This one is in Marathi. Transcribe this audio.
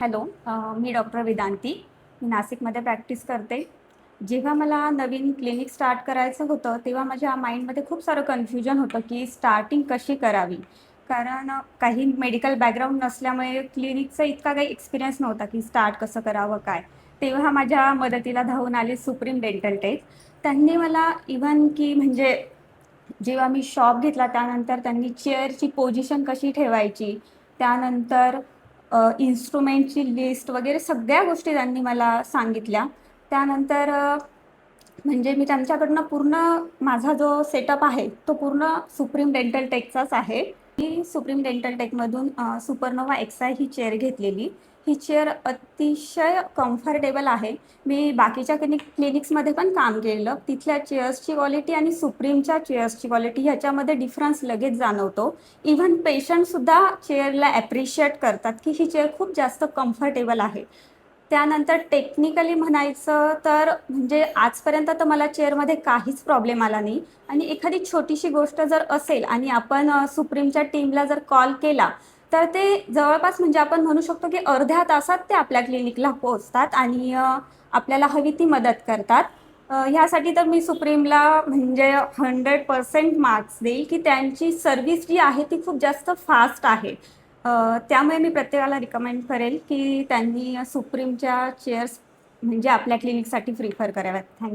हॅलो. मी डॉक्टर वेदांती. मी नाशिकमध्ये प्रॅक्टिस करते. जेव्हा मला नवीन क्लिनिक स्टार्ट करायचं होतं, तेव्हा माझ्या माइंडमध्ये खूप सारं कन्फ्युजन होतं, की स्टार्टिंग कशी करावी? कारण काही मेडिकल बॅकग्राऊंड नसल्यामुळे क्लिनिकचा इतका काही एक्सपिरियन्स नव्हता, की स्टार्ट कसं करावं, काय? तेव्हा माझ्या मदतीला धावून आले सुप्रीम डेंटल टेक. त्यांनी मला इव्हन की म्हणजे जेव्हा मी शॉप घेतला त्यानंतर त्यांनी चेअरची पोझिशन कशी ठेवायची, त्यानंतर इन्स्ट्रुमेंटची लिस्ट वगैरे सगळ्या गोष्टी त्यांनी मला सांगितल्या. त्यानंतर म्हणजे मी त्यांच्याकडनं पूर्ण माझा जो सेटअप आहे, तो पूर्ण सुप्रीम डेंटल टेकचाच आहे. मी सुप्रीम डेंटल टेकमधून सुपरनोव्हा एक्सआय ही चेअर घेतलेली. ही चेअर अतिशय कम्फर्टेबल आहे. मी बाकीच्या क्लिनिक्समध्ये पण काम केलं. तिथल्या चेअर्सची क्वालिटी आणि सुप्रीमच्या चेअर्सची क्वालिटी ह्याच्यामध्ये डिफरन्स लगेच जाणवतो. इव्हन पेशंटसुद्धा चेअरला ॲप्रिशिएट करतात, की ही चेअर खूप जास्त कम्फर्टेबल आहे. त्यानंतर टेक्निकली म्हणायचं तर म्हणजे आजपर्यंत तर मला चेअरमध्ये काहीच प्रॉब्लेम आला नाही आणि एखादी छोटीशी गोष्ट जर असेल आणि आपण सुप्रीमच्या टीमला जर कॉल केला, तर ते जवळपास म्हणजे आपण म्हणू शकतो की अर्ध्या तासात ते आपल्या क्लिनिकला पोहोचतात आणि आपल्याला हवी ती मदत करतात. ह्यासाठी तर मी सुप्रीमला म्हणजे 100% मार्क्स देईल, की त्यांची सर्व्हिस जी आहे ती खूप जास्त फास्ट आहे. त्यामुळे मी प्रत्येकाला रिकमेंड करेल, की त्यांनी सुप्रीमच्या चेअर्स म्हणजे आपल्या क्लिनिकसाठी प्रिफर कराव्यात. थँक